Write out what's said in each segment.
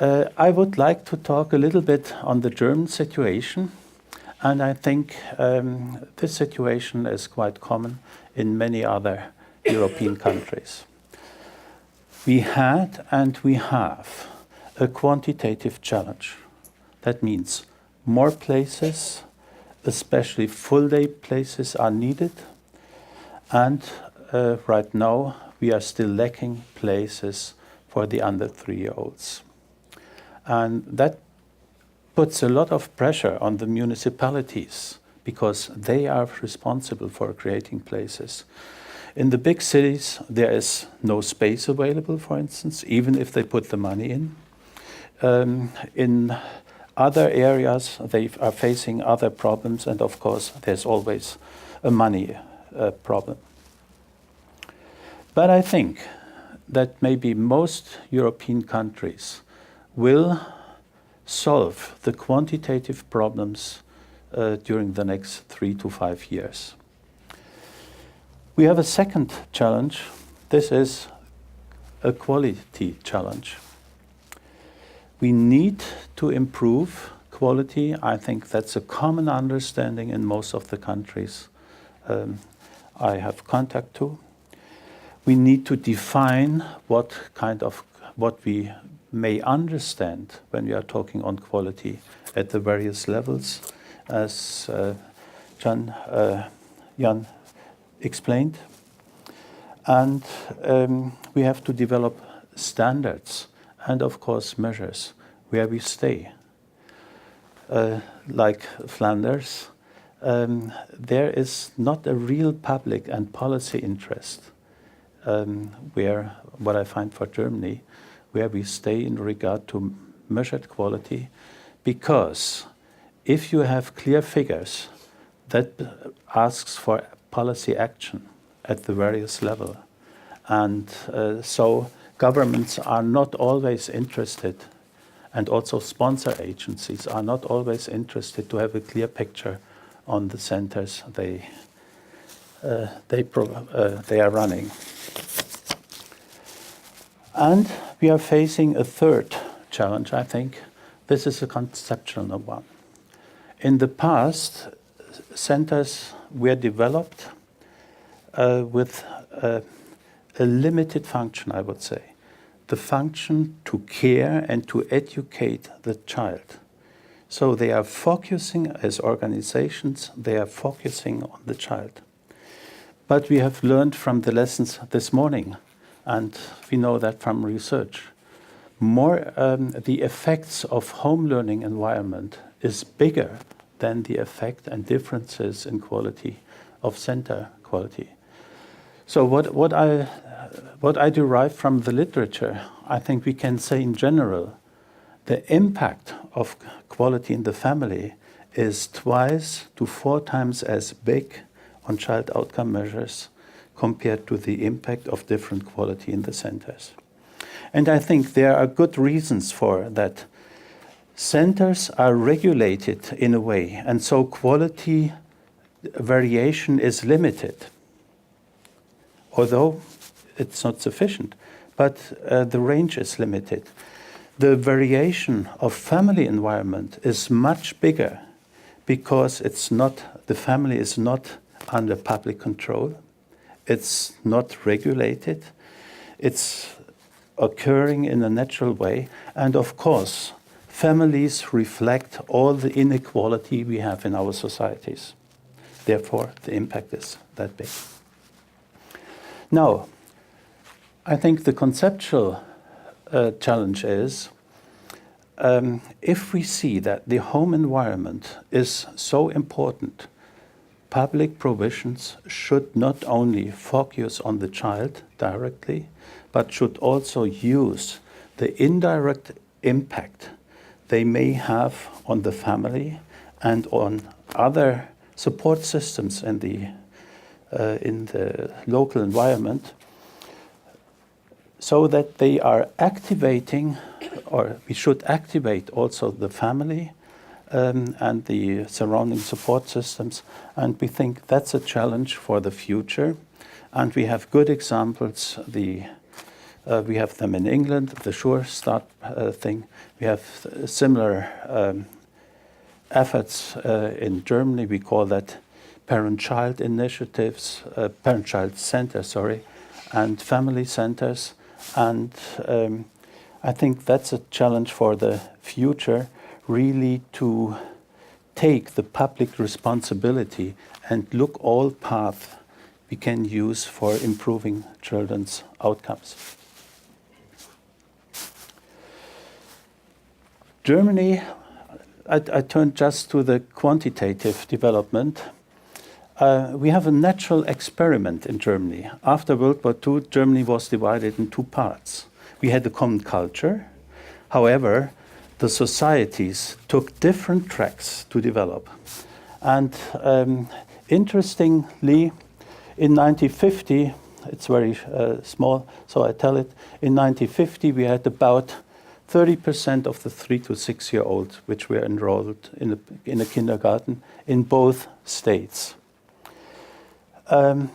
I would like to talk a little bit on the German situation, and I think this situation is quite common in many other European countries. We had and we have a quantitative challenge. That means more places, especially full-day places, are needed, and right now we are still lacking places for the under 3-year-olds. And that puts a lot of pressure on the municipalities because they are responsible for creating places. In the big cities, there is no space available, for instance, even if they put the money in. In other areas, they are facing other problems, and of course, there's always a money problem. But I think that maybe most European countries will solve the quantitative problems during the next 3 to 5 years. We have a second challenge. This is a quality challenge. We need to improve quality. I think that's a common understanding in most of the countries I have contact to. We need to define what we may understand when we are talking on quality at the various levels, as Jan explained. And we have to develop standards and, of course, measures where we stay. Like Flanders, there is not a real public and policy interest what I find for Germany, where we stay in regard to measured quality, because if you have clear figures, that asks for policy action at the various levels. And so governments are not always interested, and also sponsor agencies are not always interested to have a clear picture on the centers they are running. And we are facing a third challenge, I think. This is a conceptual one. In the past, centers were developed with a limited function, I would say. The function to care and to educate the child. So they are focusing, as organizations, they are focusing on the child. But we have learned from the lessons this morning, and we know that from research, the effects of home learning environment is bigger than the effect and differences in quality of center quality. So what I derive from the literature, I think we can say in general, the impact of quality in the family is 2 to 4 times as big on child outcome measures compared to the impact of different quality in the centers. And I think there are good reasons for that. Centers are regulated in a way, and so quality variation is limited, although it's not sufficient, but the range is limited. The variation of family environment is much bigger because the family is not under public control. It's not regulated. It's occurring in a natural way. And of course, families reflect all the inequality we have in our societies. Therefore, the impact is that big. Now, I think the conceptual challenge is if we see that the home environment is so important, public provisions should not only focus on the child directly, but should also use the indirect impact they may have on the family and on other support systems in the local environment, so that they are activating, or we should activate also the family and the surrounding support systems. And we think that's a challenge for the future. And we have good examples. The We have them in England, the Sure Start thing. We have similar efforts in Germany. We call that parent-child initiatives, parent-child centers, sorry, and family centers. And I think that's a challenge for the future, really to take the public responsibility and look all paths we can use for improving children's outcomes. Germany, I turn just to the quantitative development. We have a natural experiment in Germany. After World War II, Germany was divided in two parts. We had a common culture. However, the societies took different tracks to develop. And interestingly, in 1950, it's very small, so I tell it, in 1950 we had about 30% of the 3 to 6 year olds which were enrolled in a kindergarten in both states. Then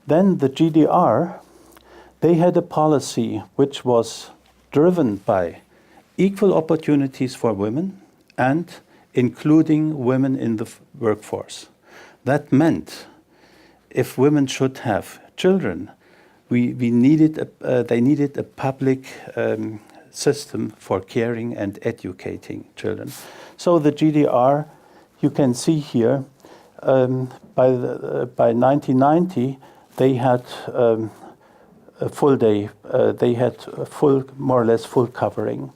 the GDR, they had a policy which was driven by equal opportunities for women and including women in the workforce. That meant if women should have children, they needed a public system for caring and educating children. So the GDR, you can see here, by 1990, they had a full day, they had a full, more or less full covering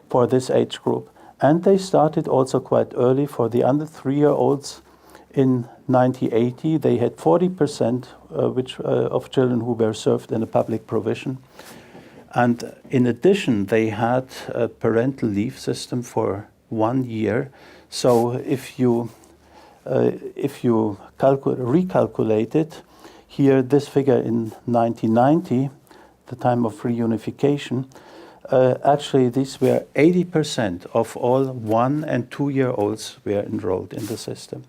for this age group. And they started also quite early for the under 3-year-olds. In 1980, they had 40% of children who were served in a public provision. And in addition, they had a parental leave system for 1 year. So if you recalculate it, here this figure in 1990, the time of reunification, actually these were 80% of all 1 and 2 year olds were enrolled in the system.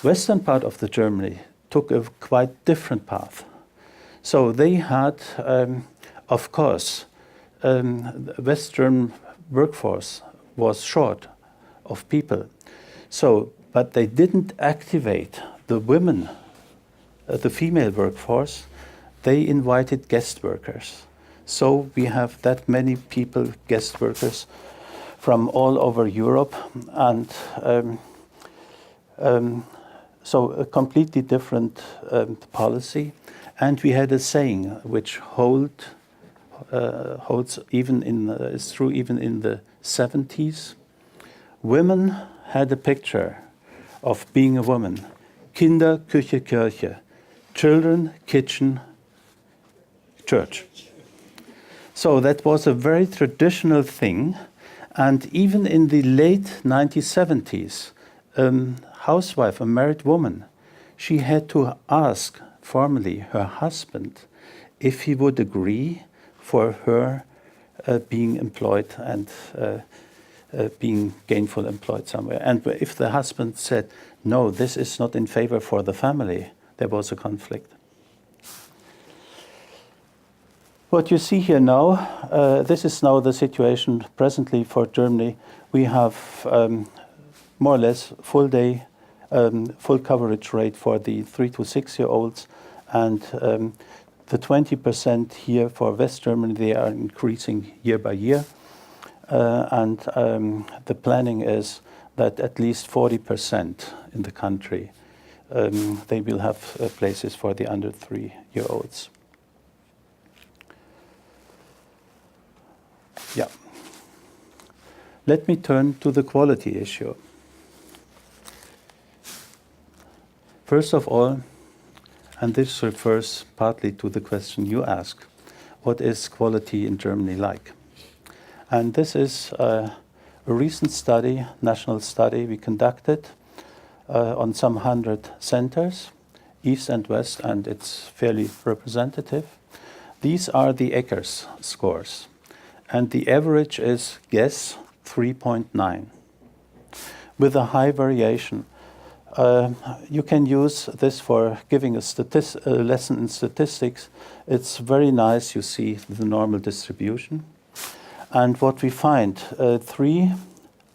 Western part of the Germany took a quite different path. So they had, of course, the West German workforce was short of people. So, but they didn't activate the women, the female workforce. They invited guest workers. So we have that many people, guest workers, from all over Europe, and so a completely different policy. And we had a saying which holds even is true even in the 70s. Women had a picture of being a woman. Kinder, Küche, Kirche. Children, kitchen, church. So that was a very traditional thing. And even in the late 1970s, housewife, a married woman, she had to ask formally her husband if he would agree for her being employed and being gainful employed somewhere. And if the husband said, no, this is not in favor for the family, there was a conflict. What you see here now, this is now the situation presently for Germany. We have more or less full day, full coverage rate for the 3 to 6 year olds, and the 20% here for West Germany, they are increasing year by year. And the planning is that at least 40% in the country, they will have places for the under 3-year-olds. Yeah. Let me turn to the quality issue. First of all, and this refers partly to the question you asked, what is quality in Germany like? And this is a recent study, national study we conducted on some 100 centers, East and West, and it's fairly representative. These are the Eckers scores, and the average is, guess, 3.9, with a high variation. You can use this for giving a lesson in statistics. It's very nice. You see the normal distribution. And what we find, 3,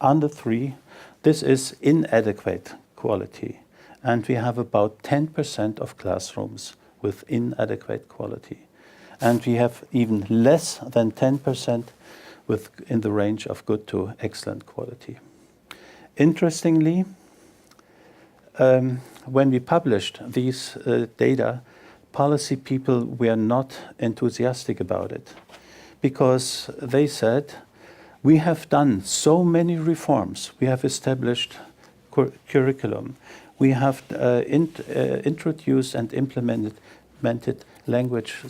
under 3, this is inadequate quality. And we have about 10% of classrooms with inadequate quality. And we have even less than 10% in the range of good to excellent quality. Interestingly, when we published these data, policy people were not enthusiastic about it, because they said, we have done so many reforms. We have established curriculum. We have introduced and implemented language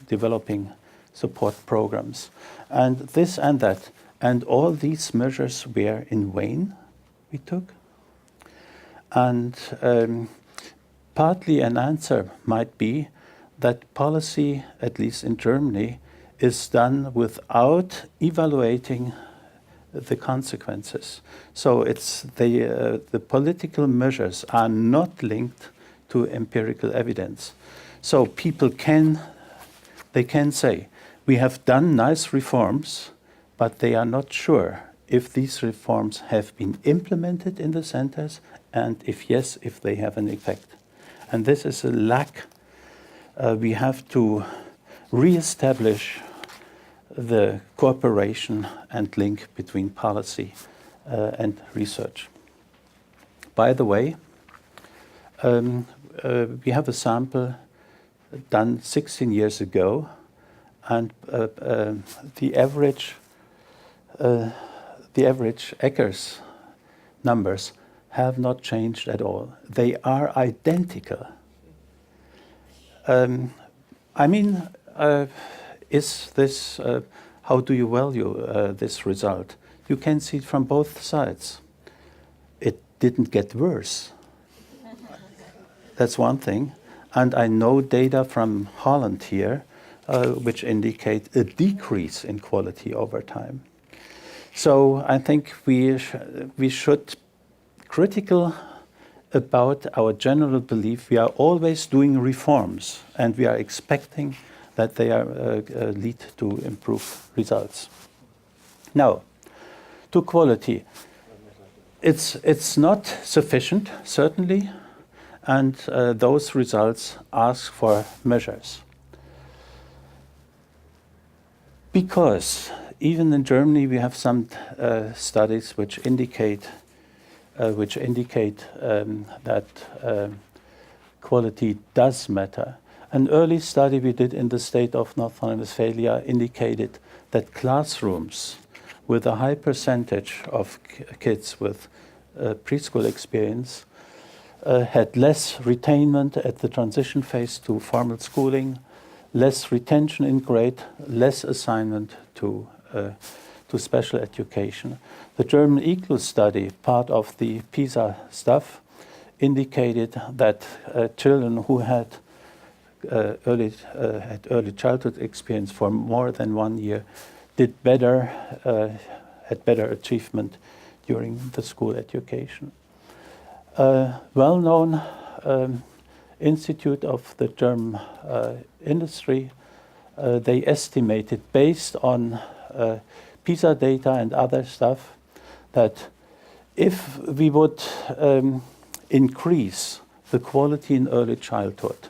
developing support programs, and this and that. And all these measures were in vain, we took. And partly an answer might be that policy, at least in Germany, is done without evaluating the consequences. So it's the political measures are not linked to empirical evidence. So people can say, we have done nice reforms, but they are not sure if these reforms have been implemented in the centers, and if yes, if they have an effect. And this is a lack. We have to re-establish the cooperation and link between policy and research. By the way, we have a sample done 16 years ago, and the average Eckers numbers have not changed at all. They are identical. Is this, how do you value this result? You can see it from both sides. It didn't get worse. That's one thing. And I know data from Holland here, which indicate a decrease in quality over time. So I think we should critical about our general belief. We are always doing reforms, and we are expecting that they are lead to improved results. Now, to quality, it's not sufficient, certainly, and those results ask for measures. Because even in Germany, we have some studies which indicate that quality does matter. An early study we did in the state of North Rhine-Westphalia indicated that classrooms with a high percentage of kids with preschool experience had less retainment at the transition phase to formal schooling, less retention in grade, less assignment to special education. The German ECLU study, part of the PISA stuff, indicated that children who had early childhood experience for more than 1 year did better, had better achievement during the school education. Well-known institute of the German industry, they estimated, based on PISA data and other stuff, that if we would increase the quality in early childhood,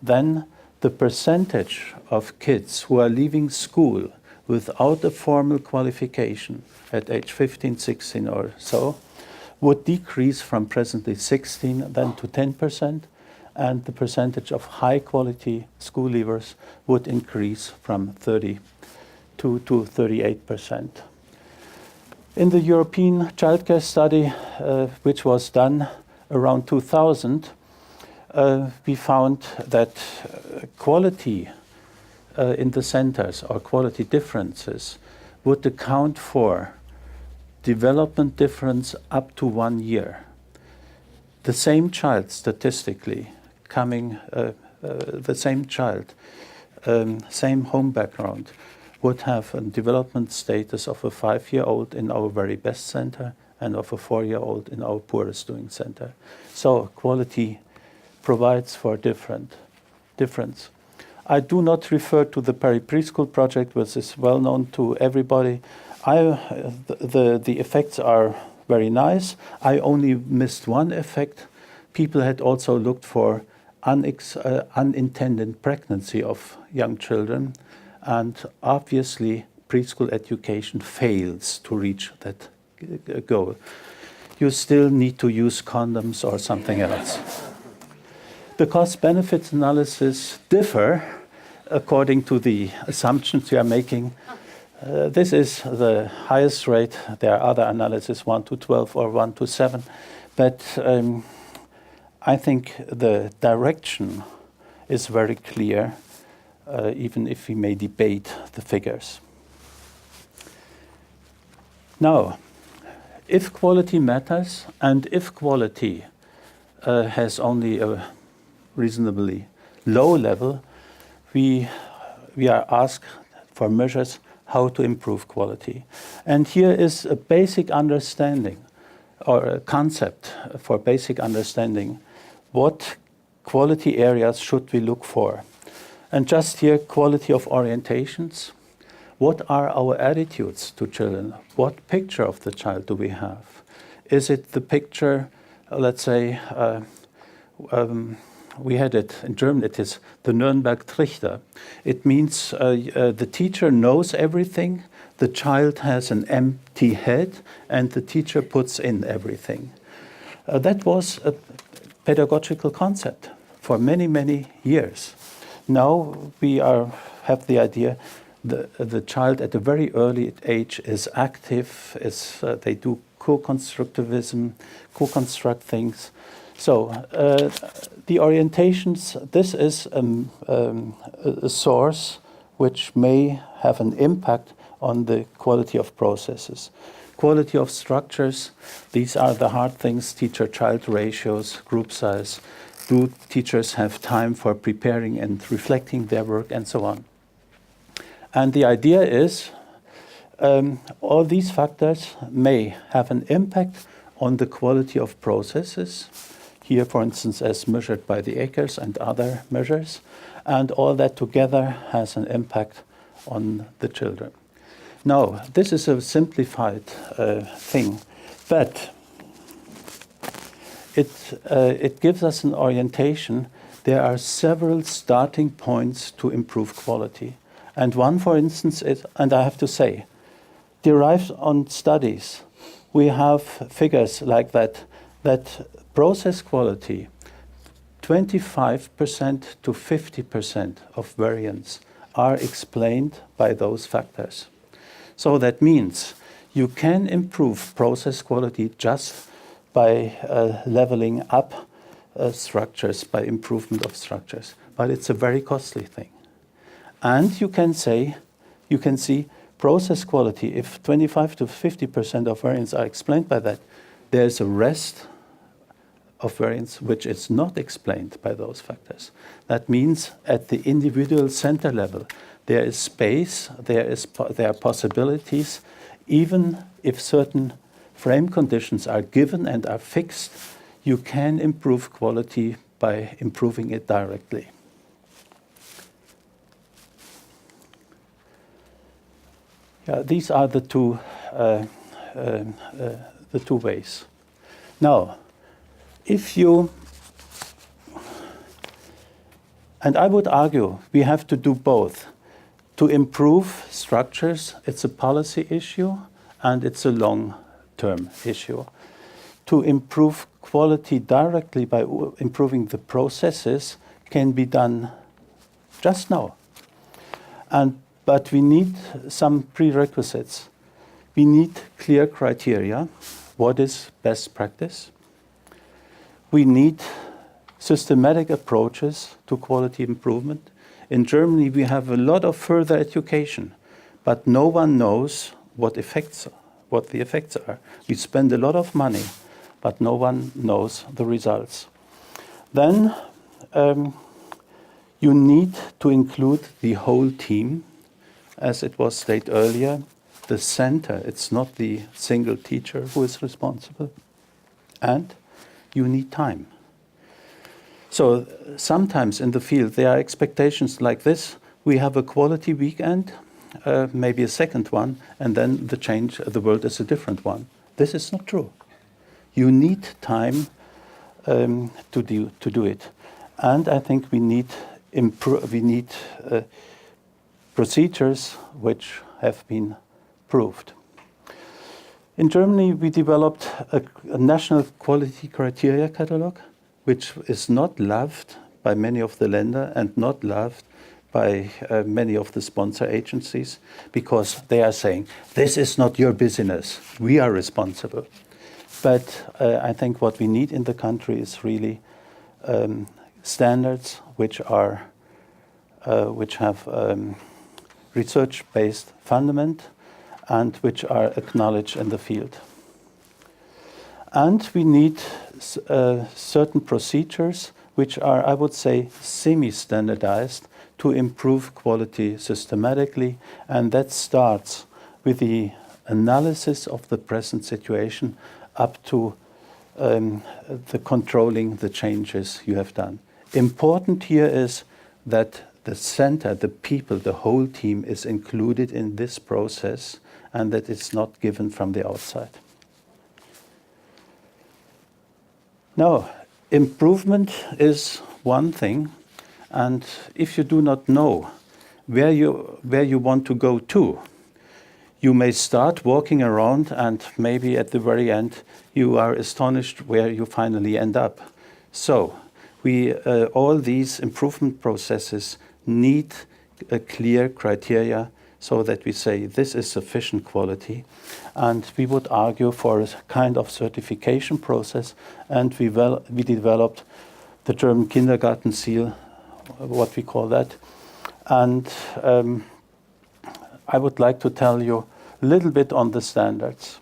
then the percentage of kids who are leaving school without a formal qualification at age 15, 16 or so would decrease from presently 16 then to 10%, and the percentage of high quality school leavers would increase from 32 to 38%. In the European childcare study, which was done around 2000, we found that quality in the centers, or quality differences, would account for development difference up to 1 year. The same child, statistically, the same child, same home background, would have a development status of a 5-year-old in our very best center and of a 4-year-old in our poorest student center. So quality provides for difference. I do not refer to the preschool project, which is well known to everybody. The effects are very nice. I only missed one effect. People had also looked for unintended pregnancy of young children, and obviously preschool education fails to reach that goal. You still need to use condoms or something else. The cost-benefit analysis differ according to the assumptions you are making. This is the highest rate. There are other analyses, 1 to 12 or 1 to 7. But I think the direction is very clear, even if we may debate the figures. Now, if quality matters, and if quality has only a reasonably low level, we are asked for measures how to improve quality. And here is a basic understanding, or a concept for basic understanding. What quality areas should we look for? And just here, quality of orientations. What are our attitudes to children? What picture of the child do we have? Is it the picture, let's say, we had it in German, it is the Nürnberg Trichter. It means the teacher knows everything, the child has an empty head, and the teacher puts in everything. That was a pedagogical concept for many, many years. Now we have the idea the child at a very early age is active, they do co-constructivism, co-construct things. So the orientations, this is a source which may have an impact on the quality of processes. Quality of structures, these are the hard things, teacher-child ratios, group size. Do teachers have time for preparing and reflecting their work, and so on? And the idea is all these factors may have an impact on the quality of processes. Here, for instance, as measured by the acres and other measures. And all that together has an impact on the children. Now, this is a simplified thing, but it gives us an orientation. There are several starting points to improve quality. And one, for instance, is, and I have to say, derived on studies, we have figures like that process quality, 25% to 50% of variance are explained by those factors. So that means you can improve process quality just by leveling up structures, by improvement of structures. But it's a very costly thing. And you can see process quality, if 25 to 50% of variance are explained by that, there's a rest of variance which is not explained by those factors. That means at the individual center level, there is space, there are possibilities, even if certain frame conditions are given and are fixed, you can improve quality by improving it directly. Yeah, these are the two ways. Now, if you, and I would argue we have to do both. To improve structures, it's a policy issue and it's a long-term issue. To improve quality directly by improving the processes can be done just now. But we need some prerequisites. We need clear criteria. What is best practice? We need systematic approaches to quality improvement. In Germany, we have a lot of further education, but no one knows what the effects are. We spend a lot of money, but no one knows the results. Then you need to include the whole team, as it was stated earlier. the center. It's not the single teacher who is responsible. And you need time. So sometimes in the field there are expectations like this. We have a quality weekend, maybe a second one, and then the world is a different one. This is not true. You need time to do it. And I think we need procedures which have been proved. In Germany, we developed a national quality criteria catalog, which is not loved by many of the Länder and not loved by many of the sponsor agencies, because they are saying, this is not your business, we are responsible. But I think what we need in the country is really standards which have research-based fundament and which are acknowledged in the field. And we need certain procedures which are, I would say, semi-standardized to improve quality systematically, and that starts with the analysis of the present situation up to the controlling the changes you have done. Important here is that the center, the people, the whole team is included in this process and that it's not given from the outside. Now, improvement is one thing, and if you do not know where you want to go to, you may start walking around and maybe at the very end you are astonished where you finally end up. So, all these improvement processes need a clear criteria so that we say this is sufficient quality. And we would argue for a kind of certification process, and we developed the German kindergarten seal, what we call that. And I would like to tell you a little bit on the standards.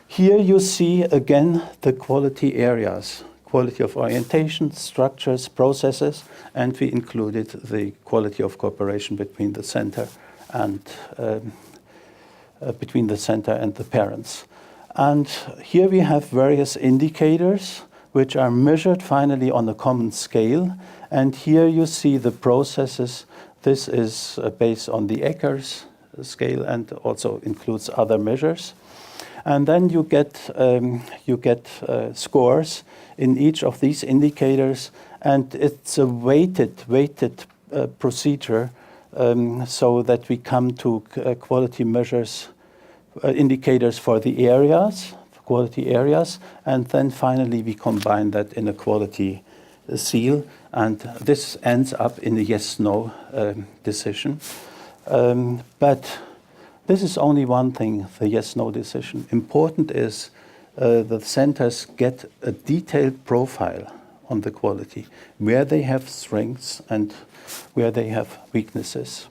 Here you see again the quality areas. Quality of orientation, structures, processes, and we included the quality of cooperation between the center and the parents. And here we have various indicators which are measured finally on a common scale. And here you see the processes. This is based on the Eckers scale and also includes other measures. And then you get scores in each of these indicators, and it's a weighted procedure so that we come to quality measures, indicators for the quality areas, and then finally we combine that in a quality seal, and this ends up in a yes-no decision. But this is only one thing, the yes-no decision. Important is the centers get a detailed profile on the quality, where they have strengths and where they have weaknesses.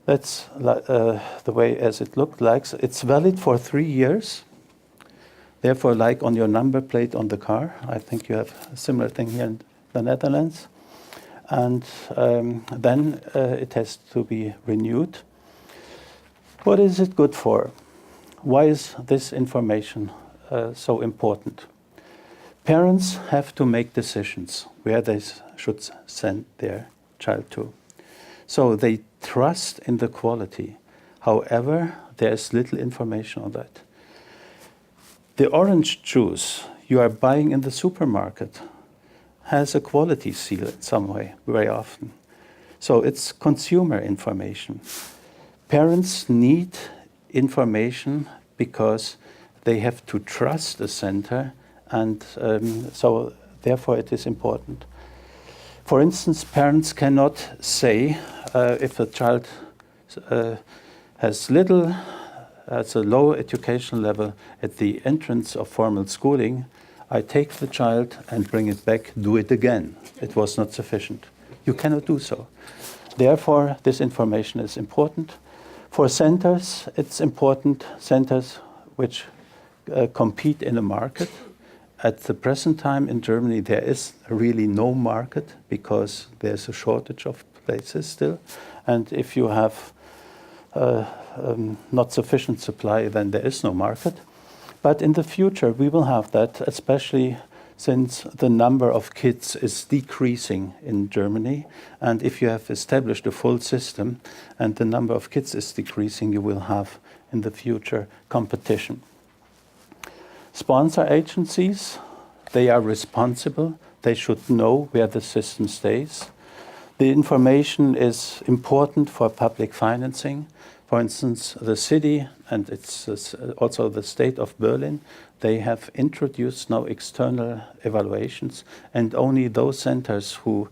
That's the way as it looked like. It's valid for 3 years. Therefore, like on your number plate on the car, I think you have a similar thing here in the Netherlands. And then it has to be renewed. What is it good for? Why is this information so important? Parents have to make decisions where they should send their child to. So they trust in the quality. However, there is little information on that. The orange juice you are buying in the supermarket has a quality seal in some way, very often. So it's consumer information. Parents need information because they have to trust the center, and so therefore it is important. For instance, parents cannot say if a child has a low educational level at the entrance of formal schooling, I take the child and bring it back, do it again. It was not sufficient. You cannot do so. Therefore, this information is important. For centers, it's important, centers which compete in a market. At the present time in Germany, there is really no market because there's a shortage of places still. And if you have not sufficient supply, then there is no market. But in the future, we will have that, especially since the number of kids is decreasing in Germany. And if you have established a full system and the number of kids is decreasing, you will have in the future competition. Sponsor agencies, they are responsible. They should know where the system stays. The information is important for public financing. For instance, the city and it's also the state of Berlin, they have introduced now external evaluations, and only those centers who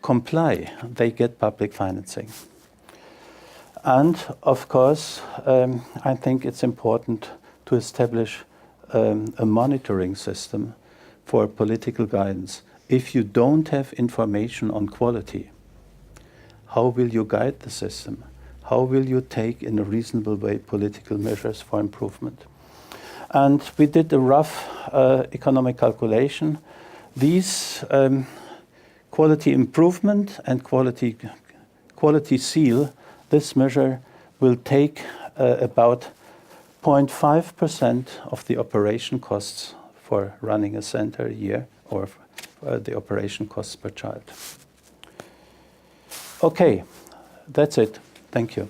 comply, they get public financing. And of course, I think it's important to establish a monitoring system for political guidance. If you don't have information on quality, how will you guide the system? How will you take in a reasonable way political measures for improvement? And we did a rough economic calculation. These quality improvement and quality seal, this measure will take about 0.5% of the operation costs for running a center a year, or the operation costs per child. Okay, that's it. Thank you.